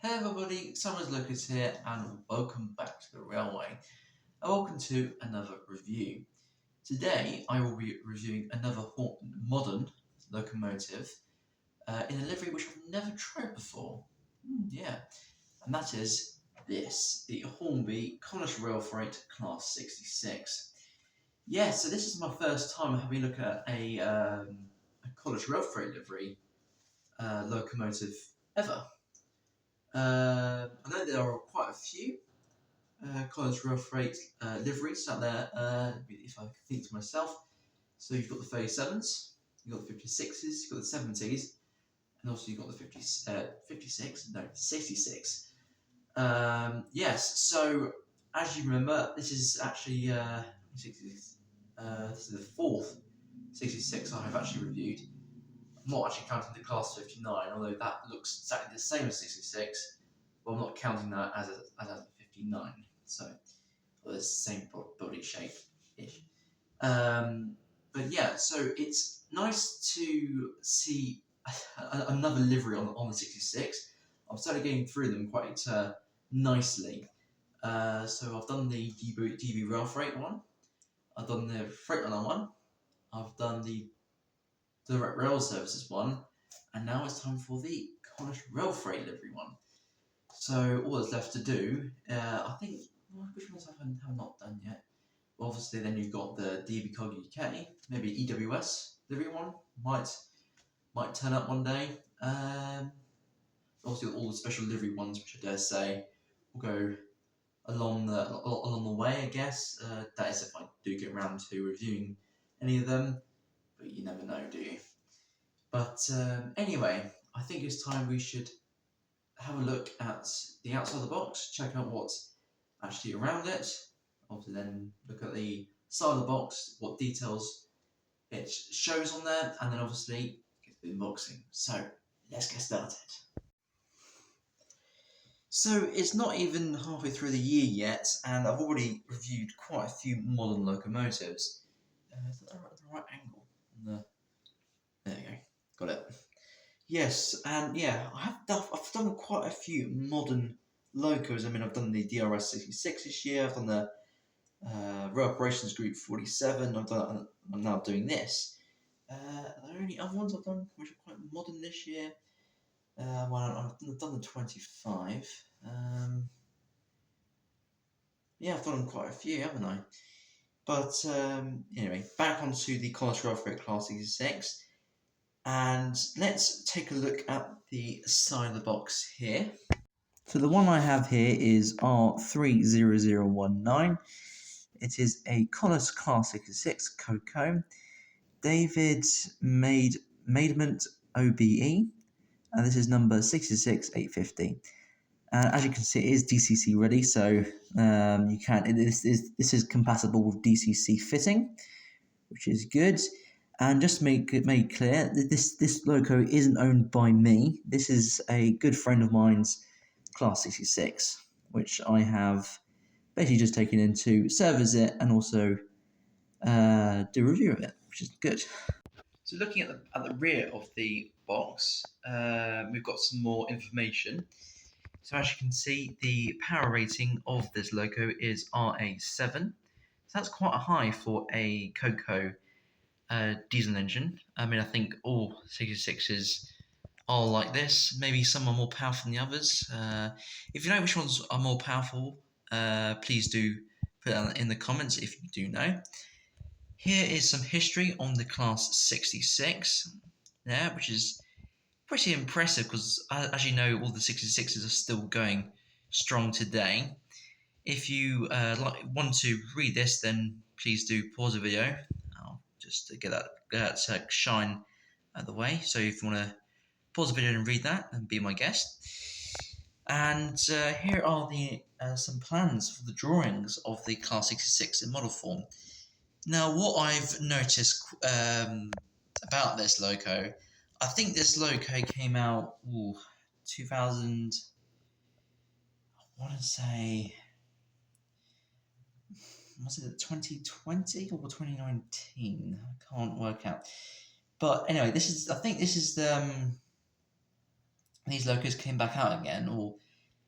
Hey everybody, Summers Lucas here and welcome back to the railway and welcome to another review. Today I will be reviewing another modern locomotive in a livery which I've never tried before. And that is this, the Hornby Colas Rail Freight Class 66. So this is my first time having a look at a Colas Rail Freight livery locomotive ever. I know there are quite a few Colas Rail Freight liveries out there, if I can think to myself. So you've got the 37s, you've got the 56s, you've got the 70s, and also you've got the 66. So as you remember, this is actually this is the fourth 66 I have actually reviewed. I'm not actually counting the Class 59, although that looks exactly the same as 66. But I'm not counting that as a 59. So well, it's the same body shape-ish. So it's nice to see another livery on the 66. I'm started getting through them quite nicely. So I've done the DB Rail Freight one. I've done the Freightliner one. I've done the Direct Rail Services one. And now it's time for the Colas Rail Freight livery one. So all that's left to do, I think, which ones have I not done yet? Well, obviously then you've got the DB Cog UK, maybe EWS livery one, might turn up one day. Obviously all the special livery ones, which I dare say, will go along the way, I guess. That is if I do get around to reviewing any of them, but you never know, do you? But anyway, I think it's time we should have a look at the outside of the box, check out what's actually around it. Obviously then look at the side of the box, what details it shows on there, and then obviously get to the unboxing. So let's get started. So it's not even halfway through the year yet, and I've already reviewed quite a few modern locomotives. Is that the right angle? There you go, got it. Yes, and yeah, I've done quite a few modern locos. I mean, I've done the DRS 66 this year. I've done the Rail Operations Group 47. I'm now doing this. Are there any other ones I've done which are quite modern this year? I've done the 25. I've done quite a few, haven't I? But anyway, back onto the Colas Rail Freight Class 66. And let's take a look at the side of the box here. So the one I have here is R30019. It is a Colas Class 66 Coco, David Maidment OBE, and this is number 66850. As you can see, it is DCC ready, so this is compatible with DCC fitting, which is good. And just to make it made clear, this loco isn't owned by me. This is a good friend of mine's Class 66, which I have basically just taken in to service it and also do a review of it, which is good. So looking at the rear of the box, we've got some more information. So as you can see, the power rating of this loco is RA7. So that's quite a high for a Coco diesel engine. I mean, I think all 66s are like this. Maybe some are more powerful than the others. If you know which ones are more powerful, please do put that in the comments if you do know. Here is some history on the Class 66, which is pretty impressive because, as you know, all the 66s are still going strong today. If you want to read this, then please do pause the video. Just to get that shine out of the way. So if you want to pause the video and read that, and be my guest. And here are the some plans for the drawings of the Class 66 in model form. Now, what I've noticed about this loco, I think this loco came out 2000. I want to say, was it 2020 or 2019? I can't work out. But anyway, I think this is the these locos came back out again, or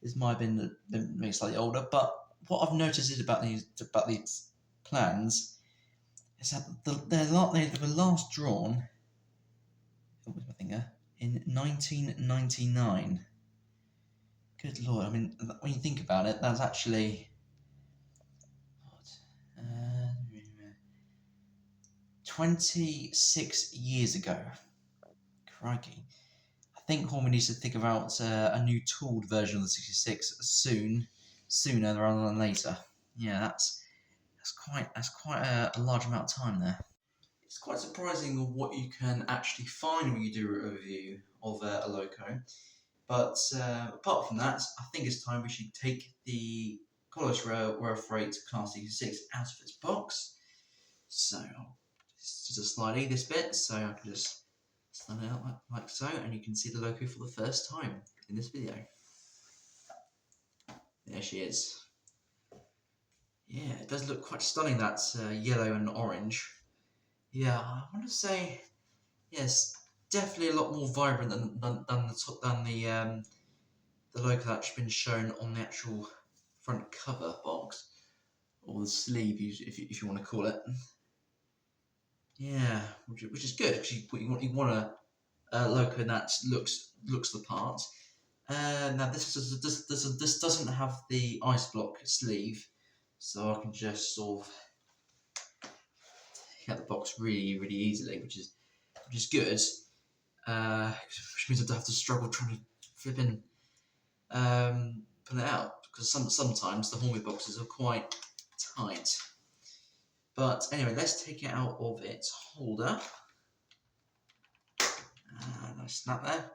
This might have been maybe slightly older, but what I've noticed is about these plans is that they were last drawn. What was my finger? In 1999. Good lord! I mean, when you think about it, that's actually what, 26 years ago. Crikey! I think Hornby needs to think about a new tooled version of the 66 sooner rather than later. Yeah, that's quite a large amount of time there. It's quite surprising what you can actually find when you do a review of a loco. But apart from that, I think it's time we should take the Colas Rail Freight Class 66 out of its box. So just a slide this bit, so I can just slide it out like so, and you can see the loco for the first time in this video. There she is. Yeah, it does look quite stunning, that yellow and orange. Yeah, I want to say, yes, definitely a lot more vibrant than the logo that's been shown on the actual front cover box, or the sleeve, if you want to call it. Yeah, which is good, because you want a logo that looks the part. Now this doesn't have the ice block sleeve, so I can just sort of get the box really easily, which is good. Which means I don't have to struggle trying to flip in pull it out, because sometimes the Hornby boxes are quite tight. But anyway, let's take it out of its holder. Nice snap there.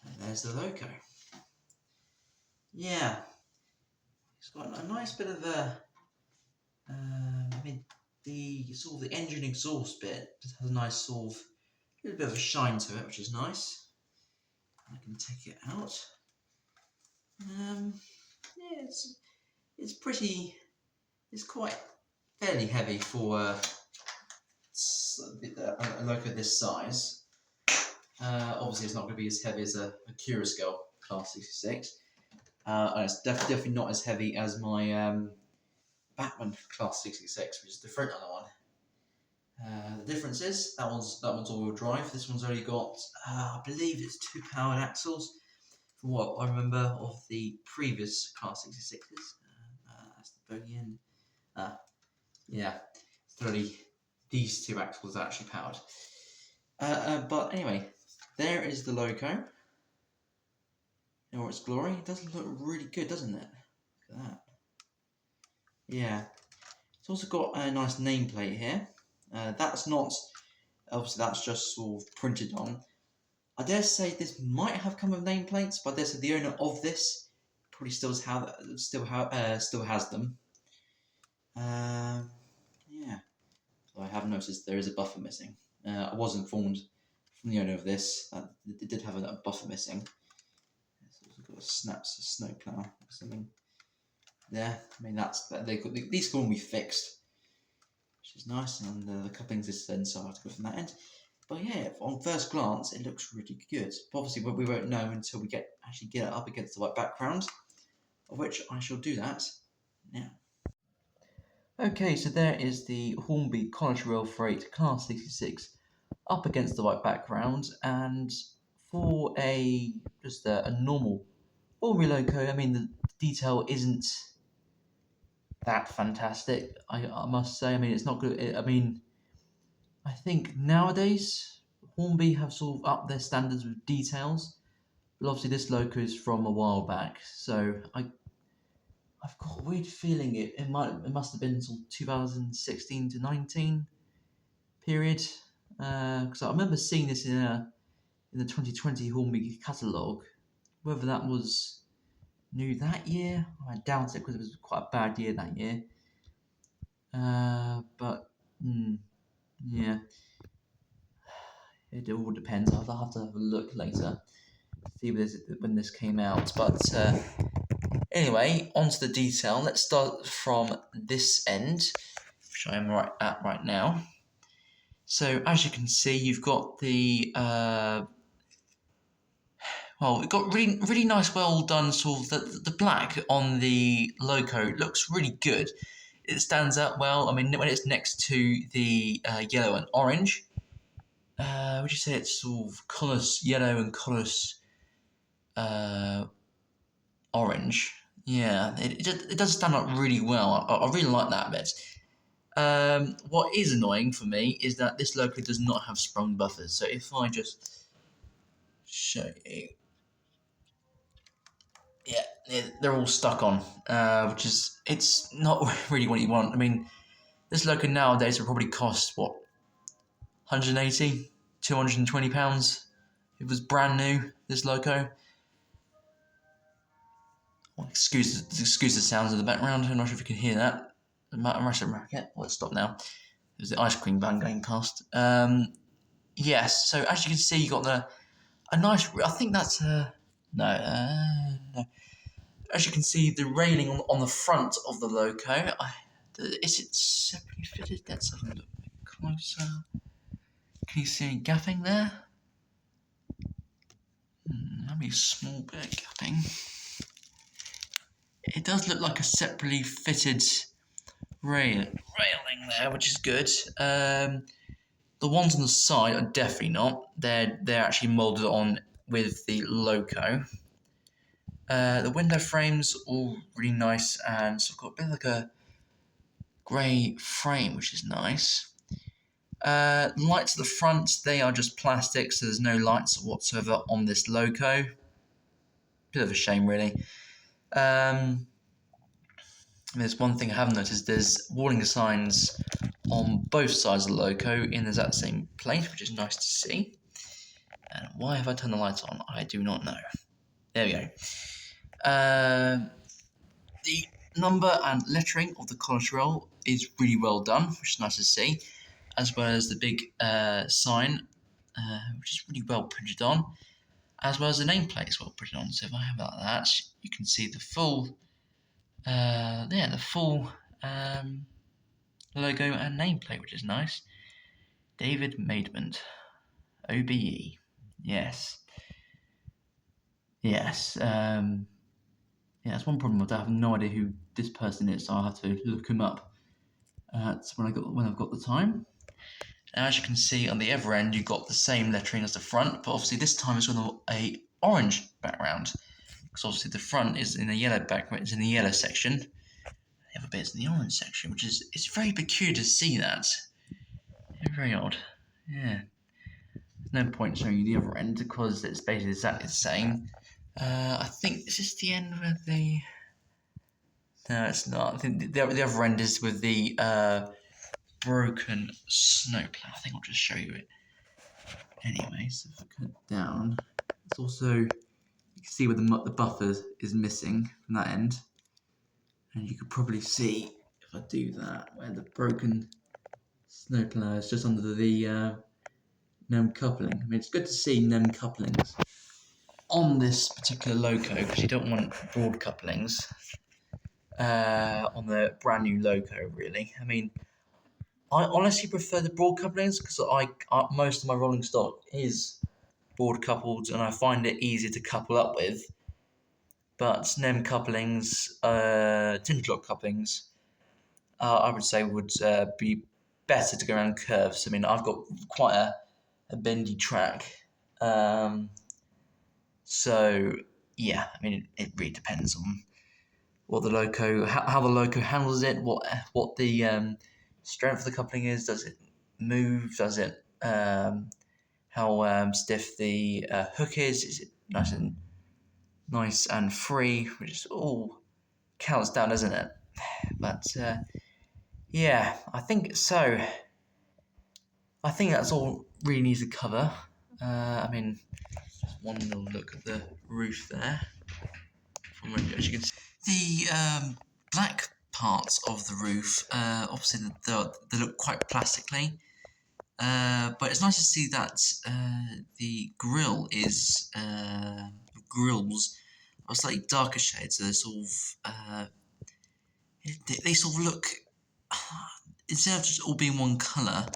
And there's the loco. Yeah, it's got a nice bit of the sort of the engine exhaust bit just has a nice sort of little bit of a shine to it, which is nice. I can take it out. Yeah, it's quite fairly heavy for a loco this size. Obviously, it's not going to be as heavy as a Curascale Class 66. And it's definitely not as heavy as my Batman Class 66, which is the front other one. The difference is that one's all-wheel drive. This one's only got, I believe it's 2 powered axles, from what I remember of the previous Class 66s. That's the bogey end. Yeah, it's only these 2 axles are actually powered. But anyway, there is the loco. In all its glory. It does look really good, doesn't it? Look at that. Yeah. It's also got a nice nameplate here. That's not, obviously that's just sort of printed on. I dare say this might have come with nameplates, but I dare say the owner of this probably still has them. Yeah. So I have noticed there is a buffer missing. I was informed from the owner of this that it did have a buffer missing. Got a snowplow or something there. I mean, these can all be fixed, which is nice, and the couplings is then so I have to go from that end. But yeah, on first glance, it looks really good. But obviously, we won't know until we actually get it up against the white background, of which I shall do that now. Okay, so there is the Hornby Colas Rail Freight Class 66 up against the white background, and for just a normal Hornby loco, I mean, the detail isn't that fantastic, I must say. I mean, it's not good. I mean, I think nowadays Hornby have sort of upped their standards with details, but obviously this loco is from a while back, so I've got a weird feeling it must have been sort of 2016 to 19 period, because I remember seeing this in the 2020 Hornby catalogue. Whether that was new that year, I doubt it, because it was quite a bad year that year. But yeah, it all depends. I'll have to have a look later, see when this came out. But anyway, on to the detail. Let's start from this end, which I am right now. So as you can see, you've got the well, it got really nice, well done. Sort of the black on the loco looks really good. It stands out well. I mean, when it's next to the yellow and orange, would you say it's sort of colours yellow and colours orange? Yeah, it does stand out really well. I really like that bit. What is annoying for me is that this loco does not have sprung buffers. So if I just show you, yeah, they're all stuck on, which is, it's not really what you want. I mean, this loco nowadays would probably cost, what, 180, 220 pounds. It was brand new, this loco. Well, excuse the sounds in the background. I'm not sure if you can hear that. I'm rushing racket. Well, it's stopped now. There's the ice cream van going past. Yes, so as you can see, you got a nice. I think that's no. As you can see, the railing on the front of the loco. Is it separately fitted? Let's have a look closer. Can you see any gapping there? Maybe a small bit of gapping. It does look like a separately fitted railing there, which is good. The ones on the side are definitely not. They're actually moulded on with the loco. The window frames all really nice, and so got a bit like a grey frame, which is nice. Lights at the front, they are just plastic, so there's no lights whatsoever on this loco. Bit of a shame, really. There's one thing I haven't noticed, there's warning signs on both sides of the loco in the exact same place, which is nice to see. And why have I turned the lights on? I do not know. There we go. The number and lettering of the Colas Rail is really well done, which is nice to see, as well as the big sign, which is really well printed on, as well as the nameplate is well printed on. So if I have like that, you can see the full, the full logo and nameplate, which is nice. David Maidment, OBE. Yes. Yes. Yeah, that's one problem with that. I have no idea who this person is, so I'll have to look him up when I've got the time. And as you can see on the other end, you've got the same lettering as the front, but obviously this time it's on a orange background, because obviously the front is in a yellow background, it's in the yellow section. The other bit is in the orange section, which is, it's very peculiar to see that. Very odd. Yeah. There's no point showing you the other end because it's basically exactly the same. I think this is the end with the. No, it's not. I think the other end is with the broken snowplow. I think I'll just show you it. Anyway, so if I cut down, it's also, you can see where the buffer is missing from that end, and you could probably see if I do that where the broken snowplow is just under the NEM coupling. I mean, it's good to see NEM couplings on this particular loco because you don't want broad couplings on the brand new loco, really. I mean, I honestly prefer the broad couplings because most of my rolling stock is broad coupled and I find it easier to couple up with. But NEM couplings, tinterlock couplings, I would say would be better to go around curves. I mean, I've got quite a bendy track. So, yeah, I mean, it really depends on what the loco, how the loco handles it, what the strength of the coupling is. Does it move? Does it how stiff the hook is? Is it nice and free? Which is all counts down, doesn't it? But yeah, I think so. I think that's all really needs to cover. I mean, just one little look at the roof there. As you can see, the black parts of the roof, obviously they look quite plastically, but it's nice to see that the grill is grills are slightly darker shades, so they sort of look, instead of just all being one colour,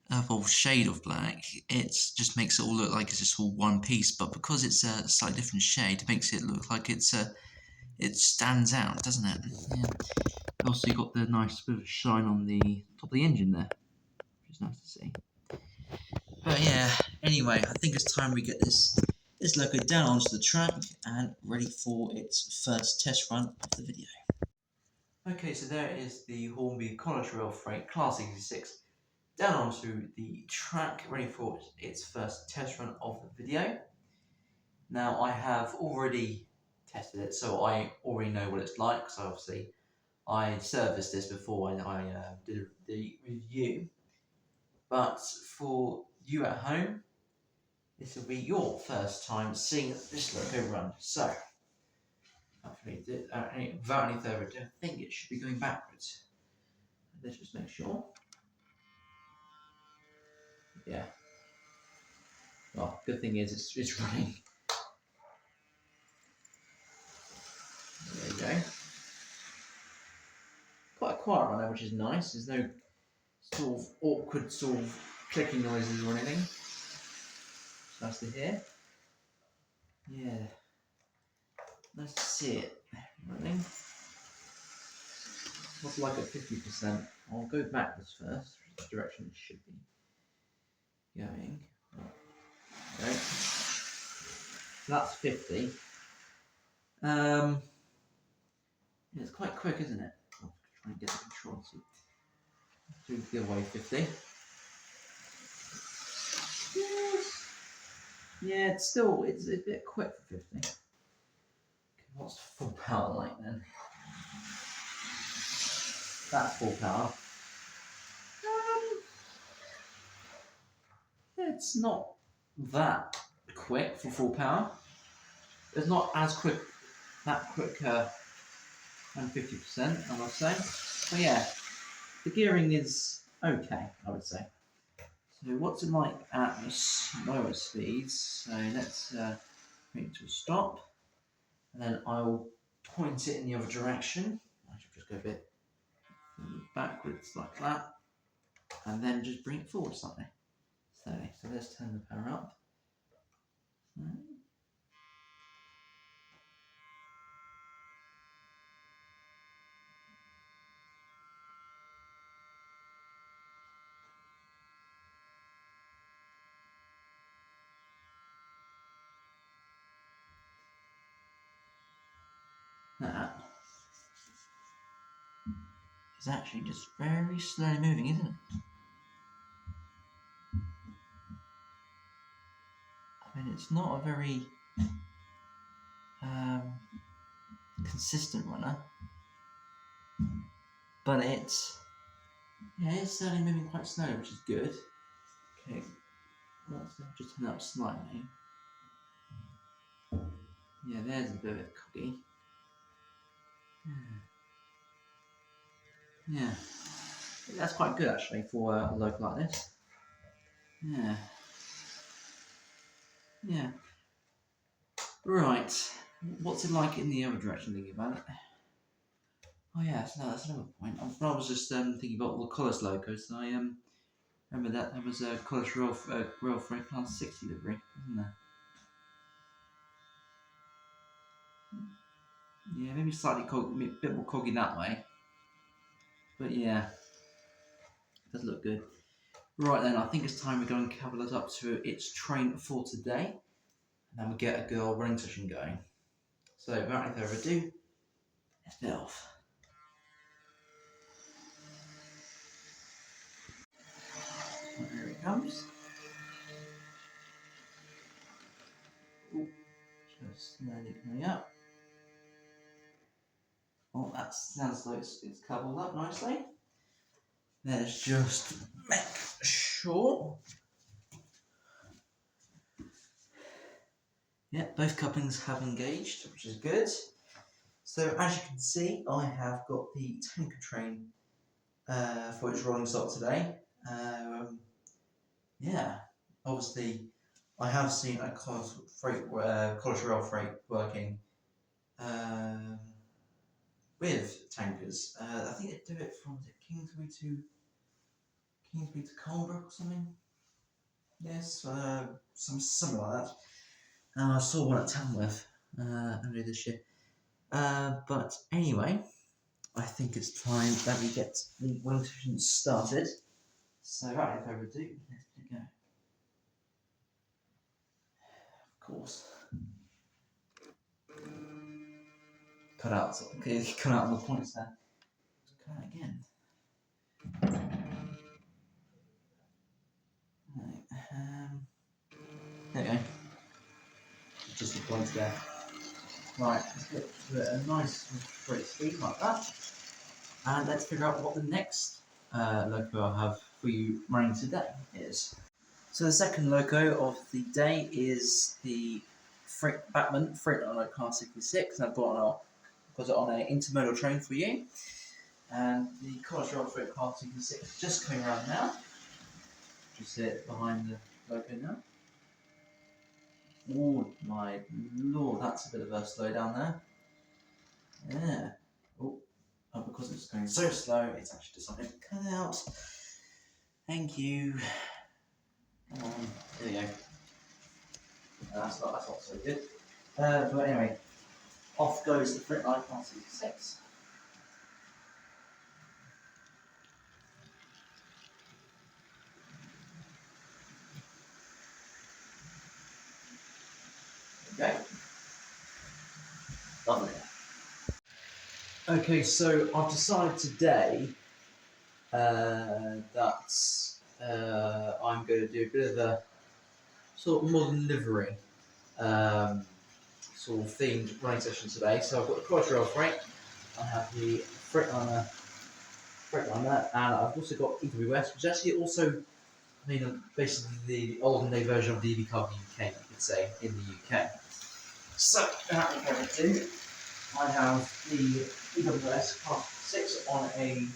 well, shade of black, it just makes it all look like it's just all one piece. But because it's a slightly different shade, it makes it look like it stands out, doesn't it? Yeah. Also, you got the nice bit of shine on the top of the engine there, which is nice to see. But yeah, anyway, I think it's time we get this loco down onto the track and ready for its first test run of the video. Okay, so there is the Hornby Colas Rail freight Class 66 down onto the track, ready for its first test run of the video. Now, I have already tested it, so I already know what it's like, because obviously I serviced this before I did the review. But for you at home, this will be your first time seeing this loco run. So, without any further ado, I think it should be going backwards. Let's just make sure. Yeah. Well, good thing is it's running. There you go. Quite a quiet runner, which is nice. There's no sort of awkward sort of clicking noises or anything. It's nice to hear. Yeah. Nice to see it running. What's like at 50%? I'll go backwards first, which direction it should be going. Okay. That's 50. Yeah, it's quite quick, isn't it? I'll try and get the control to the other way 50. Yes. Yeah, it's a bit quick for 50. Okay, what's full power like then? That's full power. It's not that quick for full power. It's not as quick, that quick than 50%, I must say. But yeah, the gearing is okay, I would say. So what's it like at the lower speeds? So let's bring it to a stop, and then I'll point it in the other direction. I should just go a bit backwards like that, and then just bring it forward slightly. So let's turn the power up. That is actually just very slowly moving, isn't it? I mean, it's not a very consistent runner, but it's certainly moving quite slowly, which is good. Okay, let's just turn it up slightly. Yeah, there's a bit of it coggy. Yeah, that's quite good actually for a loco like this. Yeah. Right, what's it like in the other direction, thinking about it? Oh yeah, that's another point. I was just thinking about the Colas locos. I remember that there was a Colas Rail Freight Class 60 livery, wasn't there? Yeah, maybe slightly a bit more coggy that way. But yeah, it does look good. Right then, I think it's time we go and couple it up to its train for today. And then we get a good old running session going. So without any further ado, let's get off. Here it comes. Ooh, just slowly coming up. Oh, that sounds like it's coupled up nicely. Let's just make sure. Yeah, both couplings have engaged, which is good. So as you can see, I have got the tanker train for its rolling stock today. Yeah, obviously I have seen a Colas Rail freight working with tankers. I think they do it from King Kingsby to Colebrook or something. Yes, something like that. I saw one at Tamworth earlier this year. But anyway, I think it's time that we get the Wellington started. So, right, if further ado, let's get it go. Of course. Cut out all the points there. Cut out again. Right, there we go. Just the points there. Right, let's get to it a nice straight speed like that. And let's figure out what the next loco I have for you running today is. So the second loco of the day is the Batman Freightliner Car 66. I've got it on an intermodal train for you. And the Colas Rail Freight Car 66 just coming around now. Just sit behind the loco now. Oh my lord, that's a bit of a slow down there. Yeah. Oh, because it's going so slow, it's actually decided to cut out. Thank you. Come on, there we go. That's not so good. But anyway, off goes the Freightliner Car 66. Okay. Lovely. Okay, so I've decided today that I'm going to do a bit of a sort of modern livery sort of themed running session today. So I've got the Colas Rail Freight, I have the Freightliner, and I've also got EWS, which is actually also, basically the olden day version of the EV Car UK, you could say, in the UK. So, without any further ado, I have the EWS Class 6 on a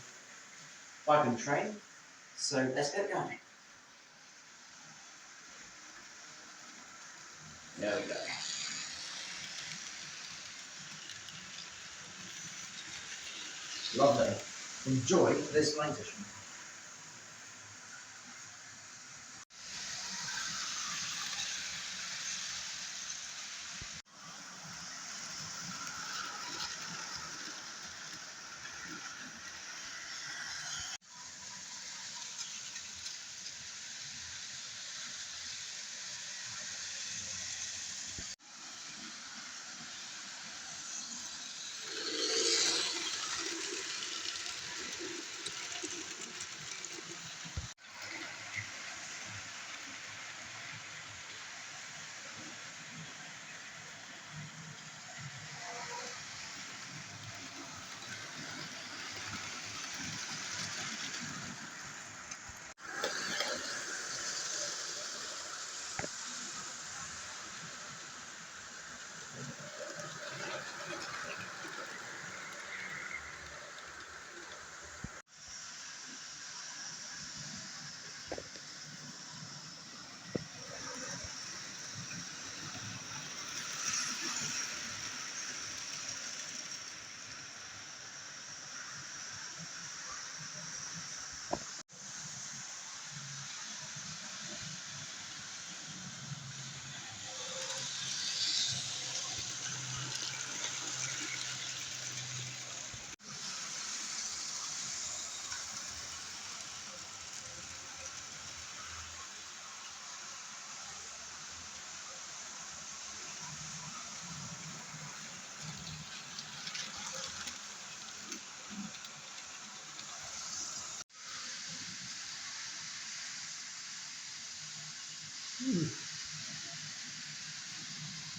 wagon train. So let's get going. There we go. Lovely. Enjoy this line session.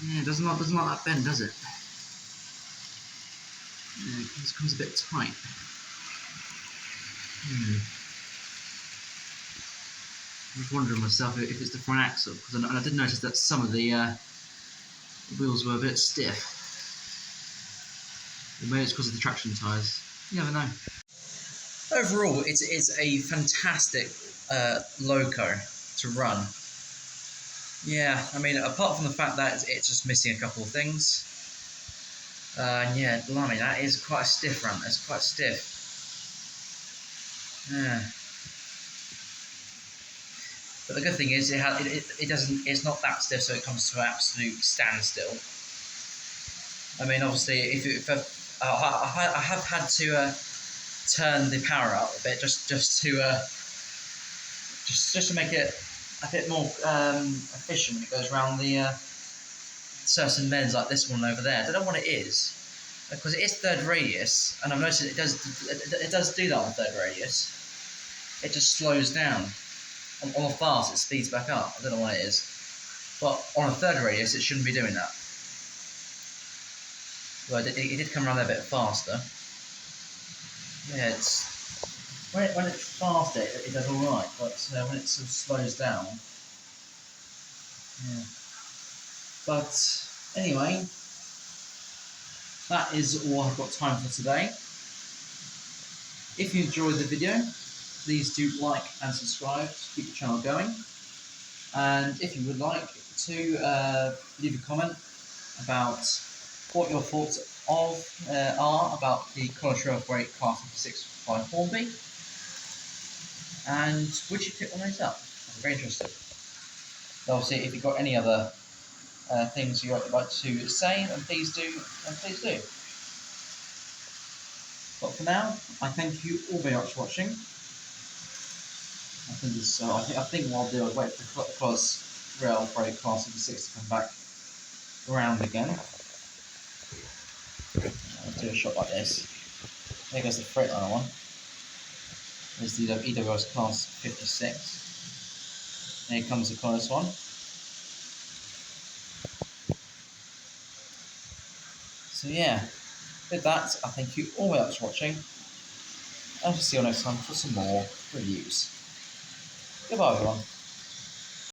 Yeah, doesn't like that bend, does it? Yeah, it comes a bit tight. I was wondering myself if it's the front axle, because I did notice that some of the wheels were a bit stiff. Or maybe it's because of the traction tyres. You never know. Overall, it's a fantastic loco to run. Yeah, apart from the fact that it's just missing a couple of things. Yeah, blimey, that is quite a stiff run. It's quite stiff. Yeah. But the good thing is it doesn't, it's not that stiff, so it comes to an absolute standstill. I mean, obviously, I have had to turn the power up a bit just to make it a bit more efficient when it goes around the certain bends like this one over there. I don't know what it is, because it is third radius, and I've noticed it does do that on third radius. It just slows down. On a fast, it speeds back up. I don't know what it is, but on a third radius, it shouldn't be doing that. Well, it did come around there a bit faster. Yeah, it's when it's faster, it does all right, but when it sort of slows down, yeah. But anyway, that is all I've got time for today. If you enjoyed the video, please do like and subscribe to keep the channel going. And if you would like to leave a comment about what your thoughts are about the Colas Rail Freight Class 6 by Hornby, and would you pick one of those up? I'm very interested. Obviously, if you've got any other things you'd like to say, then please do, But for now, I thank you all very much for watching. I think what I'll do is wait for the Colas Rail Freight Class 6 to come back around again. I'll do a shot like this. There goes the Freightliner one. There's the EWS Class 56. And here comes the Colas one. So yeah, with that, I thank you all very much for watching. And I'll see you next time for some more reviews. Goodbye everyone.